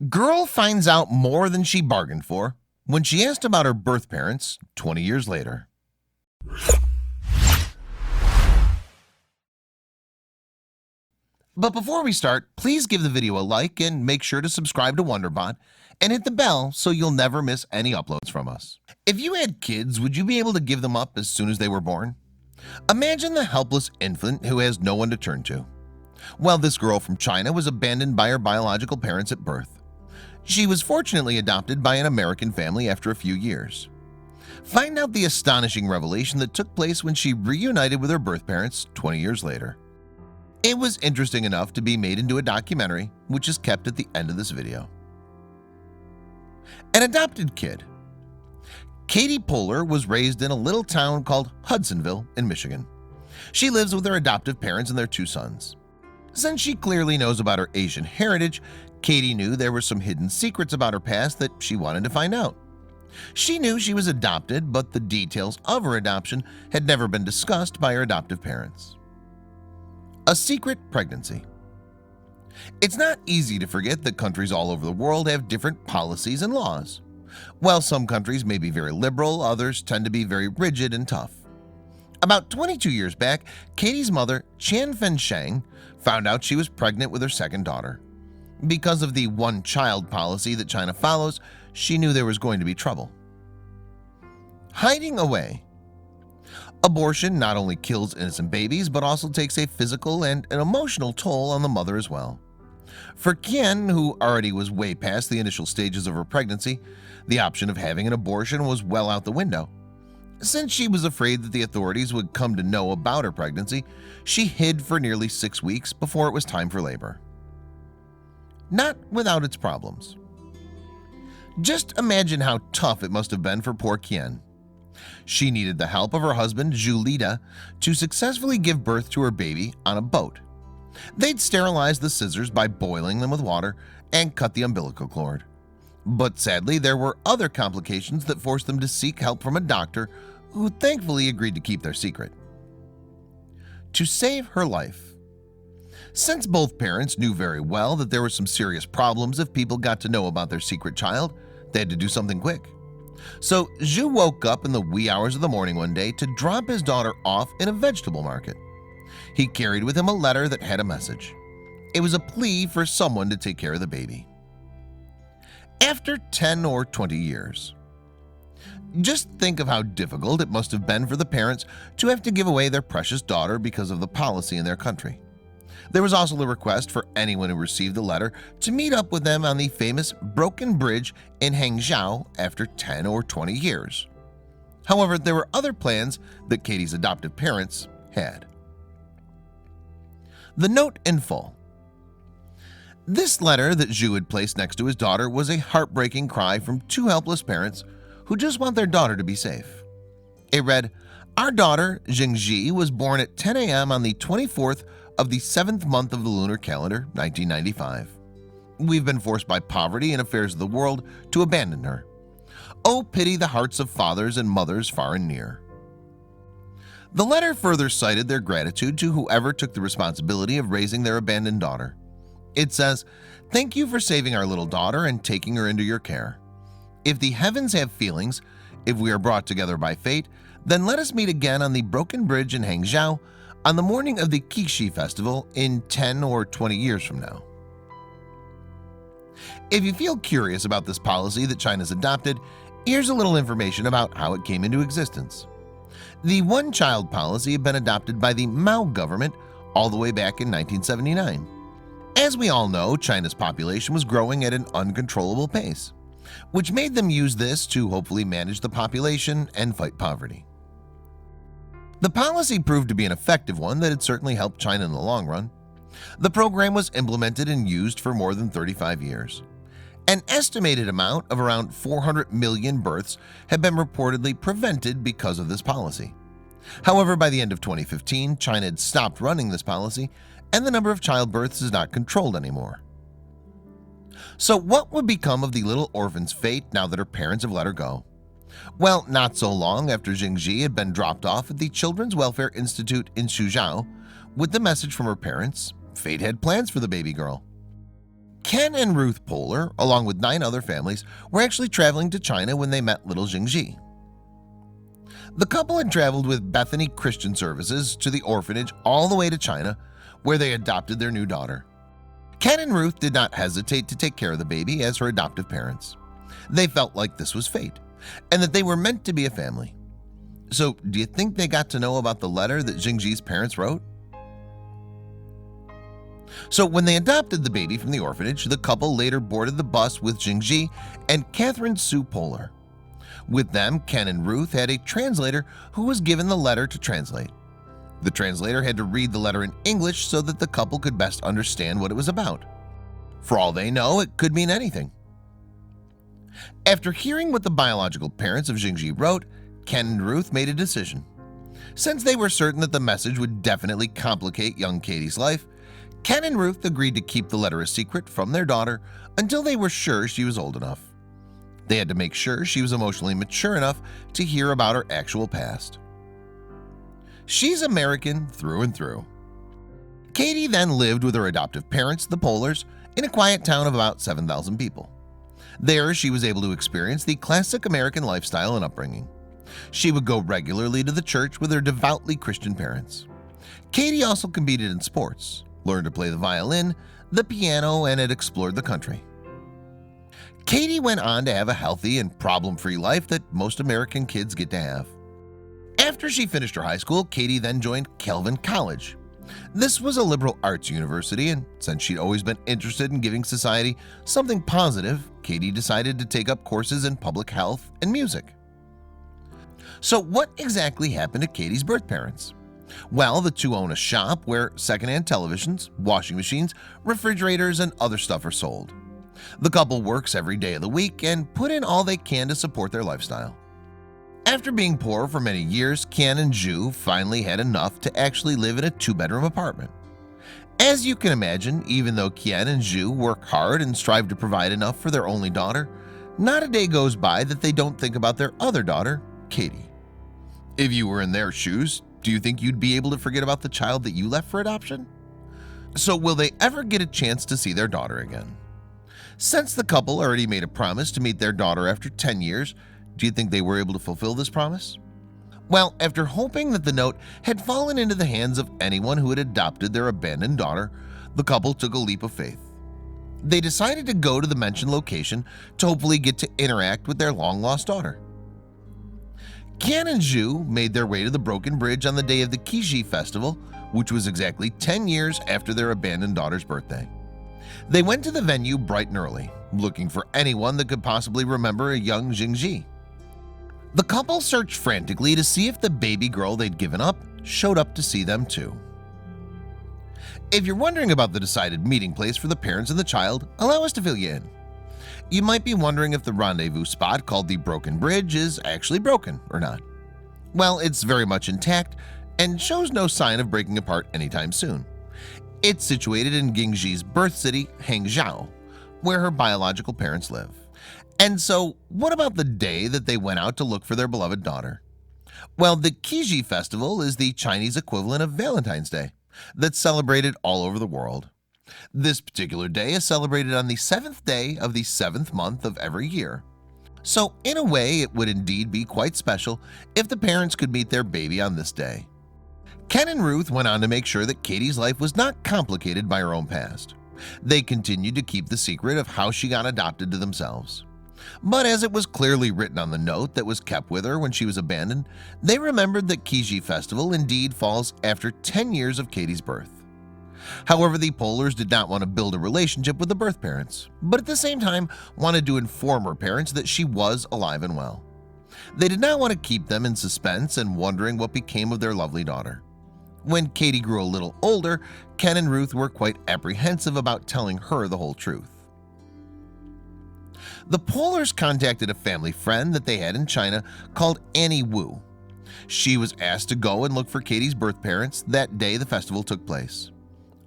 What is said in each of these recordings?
Girl finds out more than she bargained for when she asked about her birth parents 20 years later. But before we start, please give the video a like and make sure to subscribe to Wonderbot and hit the bell so you'll never miss any uploads from us. If you had kids, would you be able to give them up as soon as they were born? Imagine the helpless infant who has no one to turn to. Well, this girl from China was abandoned by her biological parents at birth. She was fortunately adopted by an American family after a few years. Find out the astonishing revelation that took place when she reunited with her birth parents 20 years later. It was interesting enough to be made into a documentary, which is kept at the end of this video. An adopted kid. Katie Poehler was raised in a little town called Hudsonville in Michigan. She lives with her adoptive parents and their 2 sons. Since she clearly knows about her Asian heritage, Katie knew there were some hidden secrets about her past that she wanted to find out. She knew she was adopted, but the details of her adoption had never been discussed by her adoptive parents. A secret pregnancy. It's not easy to forget that countries all over the world have different policies and laws. While some countries may be very liberal, others tend to be very rigid and tough. About 22 years back, Katie's mother, Chan Fen-sheng, found out she was pregnant with her second daughter. Because of the one-child policy that China follows, she knew there was going to be trouble. Hiding away. Abortion not only kills innocent babies, but also takes a physical and an emotional toll on the mother as well. For Qian, who already was way past the initial stages of her pregnancy, the option of having an abortion was well out the window. Since she was afraid that the authorities would come to know about her pregnancy, she hid for nearly 6 weeks before it was time for labor. Not without its problems. Just imagine how tough it must have been for poor Qian. She needed the help of her husband, Zhu Lida, to successfully give birth to her baby on a boat. They'd sterilize the scissors by boiling them with water and cut the umbilical cord. But sadly, there were other complications that forced them to seek help from a doctor who thankfully agreed to keep their secret. To save her life. Since both parents knew very well that there were some serious problems if people got to know about their secret child, they had to do something quick. So Zhu woke up in the wee hours of the morning one day to drop his daughter off in a vegetable market. He carried with him a letter that had a message. It was a plea for someone to take care of the baby. After 10 or 20 years. Just think of how difficult it must have been for the parents to have to give away their precious daughter because of the policy in their country. There was also a request for anyone who received the letter to meet up with them on the famous Broken Bridge in Hangzhou after 10 or 20 years. However, there were other plans that Katie's adoptive parents had. The note in full. This letter that Zhu had placed next to his daughter was a heartbreaking cry from 2 helpless parents who just want their daughter to be safe. It read, "Our daughter, Jingji, was born at 10 a.m. on the 24th of the 7th month of the lunar calendar, 1995. We've been forced by poverty and affairs of the world to abandon her. Oh, pity the hearts of fathers and mothers far and near." The letter further cited their gratitude to whoever took the responsibility of raising their abandoned daughter. It says, "Thank you for saving our little daughter and taking her into your care. If the heavens have feelings, if we are brought together by fate, then let us meet again on the Broken Bridge in Hangzhou on the morning of the Qixi festival in 10 or 20 years from now." If you feel curious about this policy that China's adopted, here's a little information about how it came into existence. The one-child policy had been adopted by the Mao government all the way back in 1979. As we all know, China's population was growing at an uncontrollable pace, which made them use this to hopefully manage the population and fight poverty. The policy proved to be an effective one that had certainly helped China in the long run. The program was implemented and used for more than 35 years. An estimated amount of around 400 million births have been reportedly prevented because of this policy. However, by the end of 2015, China had stopped running this policy, and the number of childbirths is not controlled anymore. So what would become of the little orphan's fate now that her parents have let her go? Well, not so long after Jingji had been dropped off at the Children's Welfare Institute in Suzhou with the message from her parents, fate had plans for the baby girl. Ken and Ruth Poehler, along with 9 other families, were actually traveling to China when they met little Jingji. The couple had traveled with Bethany Christian Services to the orphanage all the way to China, where they adopted their new daughter. Ken and Ruth did not hesitate to take care of the baby as her adoptive parents. They felt like this was fate, and that they were meant to be a family. So, do you think they got to know about the letter that Jingji's parents wrote? So when they adopted the baby from the orphanage, the couple later boarded the bus with Jingji and Catherine Sue Poehler. With them, Ken and Ruth had a translator who was given the letter to translate. The translator had to read the letter in English so that the couple could best understand what it was about. For all they know, it could mean anything. After hearing what the biological parents of Jingji wrote, Ken and Ruth made a decision. Since they were certain that the message would definitely complicate young Katie's life, Ken and Ruth agreed to keep the letter a secret from their daughter until they were sure she was old enough. They had to make sure she was emotionally mature enough to hear about her actual past. She's American through and through. Katie then lived with her adoptive parents, the Poehlers, in a quiet town of about 7,000 people. There, she was able to experience the classic American lifestyle and upbringing. She would go regularly to the church with her devoutly Christian parents. Katie also competed in sports, learned to play the violin, the piano, and had explored the country. Katie went on to have a healthy and problem-free life that most American kids get to have. After she finished her high school, Katie then joined Calvin College. This was a liberal arts university, and since she'd always been interested in giving society something positive, Katie decided to take up courses in public health and music. So what exactly happened to Katie's birth parents? Well, the two own a shop where secondhand televisions, washing machines, refrigerators, and other stuff are sold. The couple works every day of the week and put in all they can to support their lifestyle. After being poor for many years, Ken and Ju finally had enough to actually live in a 2-bedroom apartment. As you can imagine, even though Ken and Ju work hard and strive to provide enough for their only daughter, not a day goes by that they don't think about their other daughter, Katie. If you were in their shoes, do you think you'd be able to forget about the child that you left for adoption? So will they ever get a chance to see their daughter again? Since the couple already made a promise to meet their daughter after 10 years, do you think they were able to fulfill this promise? Well, after hoping that the note had fallen into the hands of anyone who had adopted their abandoned daughter, the couple took a leap of faith. They decided to go to the mentioned location to hopefully get to interact with their long-lost daughter. Ken and Ju made their way to the Broken Bridge on the day of the Qixi Festival, which was exactly 10 years after their abandoned daughter's birthday. They went to the venue bright and early, looking for anyone that could possibly remember a young Jingji. The couple searched frantically to see if the baby girl they'd given up showed up to see them too. If you're wondering about the decided meeting place for the parents and the child, allow us to fill you in. You might be wondering if the rendezvous spot called the Broken Bridge is actually broken or not. Well, it's very much intact and shows no sign of breaking apart anytime soon. It's situated in Jingji's birth city, Hangzhou, where her biological parents live. And so, what about the day that they went out to look for their beloved daughter? Well, the Qixi Festival is the Chinese equivalent of Valentine's Day that's celebrated all over the world. This particular day is celebrated on the 7th day of the 7th month of every year. So, in a way, it would indeed be quite special if the parents could meet their baby on this day. Ken and Ruth went on to make sure that Katie's life was not complicated by her own past. They continued to keep the secret of how she got adopted to themselves. But as it was clearly written on the note that was kept with her when she was abandoned, they remembered that Qixi Festival indeed falls after 10 years of Katie's birth. However, the Poehlers did not want to build a relationship with the birth parents, but at the same time wanted to inform her parents that she was alive and well. They did not want to keep them in suspense and wondering what became of their lovely daughter. When Katie grew a little older, Ken and Ruth were quite apprehensive about telling her the whole truth. The Poehlers contacted a family friend that they had in China called Annie Wu. She was asked to go and look for Katie's birth parents that day the festival took place.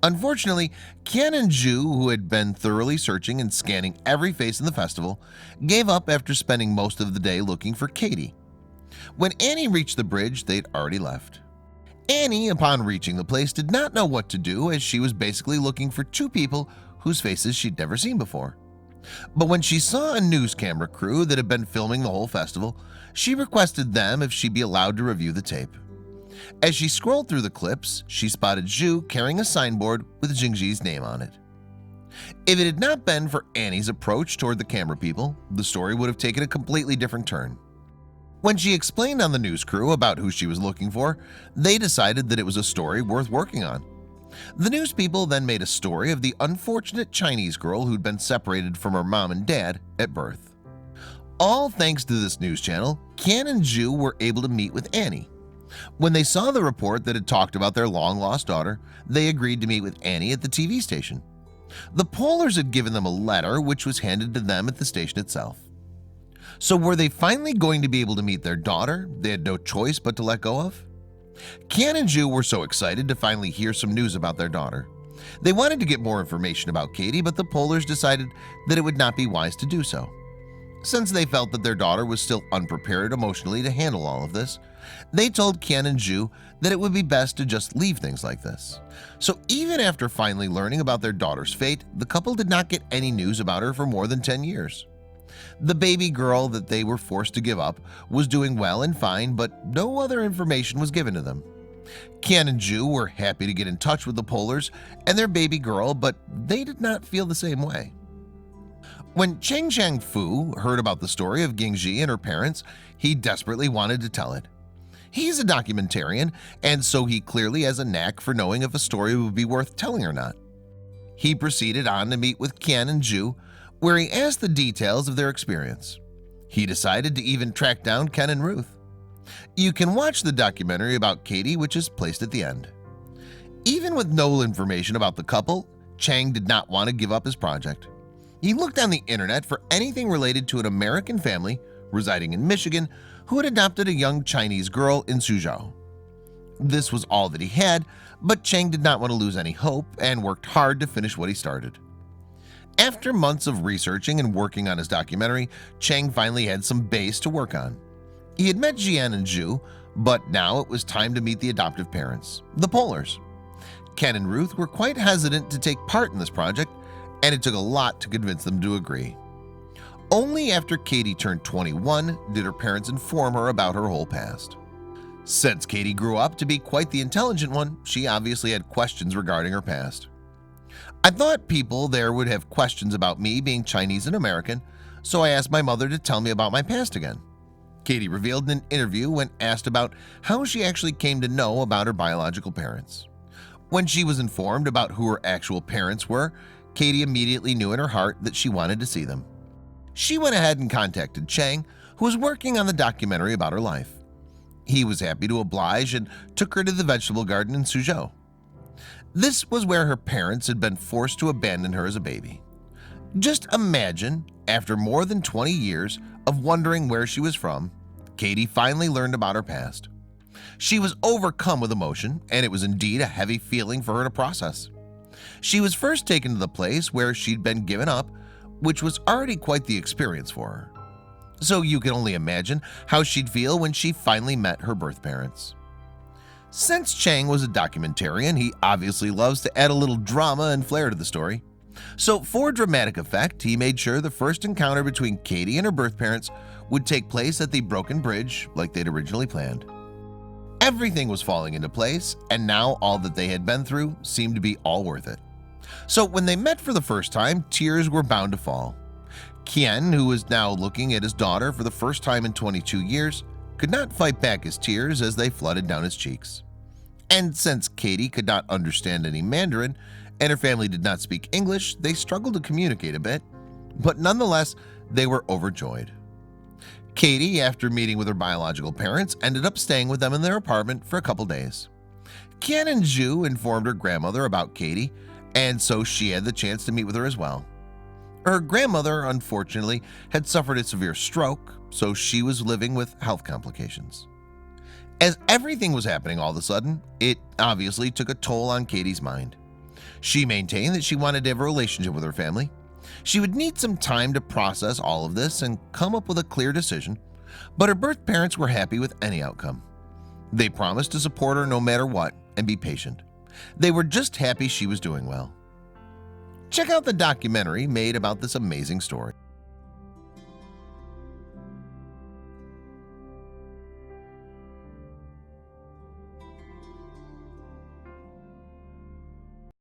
Unfortunately, Ken and Ju, who had been thoroughly searching and scanning every face in the festival, gave up after spending most of the day looking for Katie. When Annie reached the bridge, they'd already left. Annie, upon reaching the place, did not know what to do, as she was basically looking for two people who whose faces she'd never seen before. But when she saw a news camera crew that had been filming the whole festival, she requested them if she'd be allowed to review the tape. As she scrolled through the clips, she spotted Zhu carrying a signboard with Jingji's name on it. If it had not been for Annie's approach toward the camera people, the story would have taken a completely different turn. When she explained on the news crew about who she was looking for, they decided that it was a story worth working on. The news people then made a story of the unfortunate Chinese girl who'd been separated from her mom and dad at birth. All thanks to this news channel, Qian and Zhu were able to meet with Annie. When they saw the report that had talked about their long-lost daughter, they agreed to meet with Annie at the TV station. The Pollers had given them a letter which was handed to them at the station itself. So were they finally going to be able to meet their daughter they had no choice but to let go of? Qian and Zhu were so excited to finally hear some news about their daughter. They wanted to get more information about Katie, but the Pollers decided that it would not be wise to do so. Since they felt that their daughter was still unprepared emotionally to handle all of this, they told Qian and Zhu that it would be best to just leave things like this. So even after finally learning about their daughter's fate, the couple did not get any news about her for more than 10 years. The baby girl that they were forced to give up was doing well and fine, but no other information was given to them. Qian and Zhu were happy to get in touch with the Pollers and their baby girl, but they did not feel the same way. When Cheng Shang-fu heard about the story of Jingji and her parents, he desperately wanted to tell it. He's a documentarian, and so he clearly has a knack for knowing if a story would be worth telling or not. He proceeded on to meet with Qian and Zhu, where he asked the details of their experience. He decided to even track down Ken and Ruth. You can watch the documentary about Katie, which is placed at the end. Even with no information about the couple, Chang did not want to give up his project. He looked on the internet for anything related to an American family residing in Michigan who had adopted a young Chinese girl in Suzhou. This was all that he had, but Chang did not want to lose any hope and worked hard to finish what he started. After months of researching and working on his documentary, Chang finally had some base to work on. He had met Jian and Zhu, but now it was time to meet the adoptive parents, the Pollers. Ken and Ruth were quite hesitant to take part in this project, and it took a lot to convince them to agree. Only after Katie turned 21 did her parents inform her about her whole past. Since Katie grew up to be quite the intelligent one, she obviously had questions regarding her past. I thought people there would have questions about me being Chinese and American, so I asked my mother to tell me about my past again. Katie revealed in an interview when asked about how she actually came to know about her biological parents. When she was informed about who her actual parents were, Katie immediately knew in her heart that she wanted to see them. She went ahead and contacted Chang, who was working on the documentary about her life. He was happy to oblige and took her to the vegetable garden in Suzhou. This was where her parents had been forced to abandon her as a baby. Just imagine, after more than 20 years of wondering where she was from, Katie finally learned about her past. She was overcome with emotion, and it was indeed a heavy feeling for her to process. She was first taken to the place where she'd been given up, which was already quite the experience for her. So you can only imagine how she'd feel when she finally met her birth parents. Since Chang was a documentarian, he obviously loves to add a little drama and flair to the story. So for dramatic effect, he made sure the first encounter between Katie and her birth parents would take place at the broken bridge like they'd originally planned. Everything was falling into place, and now all that they had been through seemed to be all worth it. So when they met for the first time, tears were bound to fall. Qian, who was now looking at his daughter for the first time in 22 years, could not fight back his tears as they flooded down his cheeks. And since Katie could not understand any Mandarin and her family did not speak English, they struggled to communicate a bit, but nonetheless, they were overjoyed. Katie, after meeting with her biological parents, ended up staying with them in their apartment for a couple days. Qian and Zhu informed her grandmother about Katie, and so she had the chance to meet with her as well. Her grandmother, unfortunately, had suffered a severe stroke, so she was living with health complications. As everything was happening all of a sudden, it obviously took a toll on Katie's mind. She maintained that she wanted to have a relationship with her family. She would need some time to process all of this and come up with a clear decision, but her birth parents were happy with any outcome. They promised to support her no matter what and be patient. They were just happy she was doing well. Check out the documentary made about this amazing story.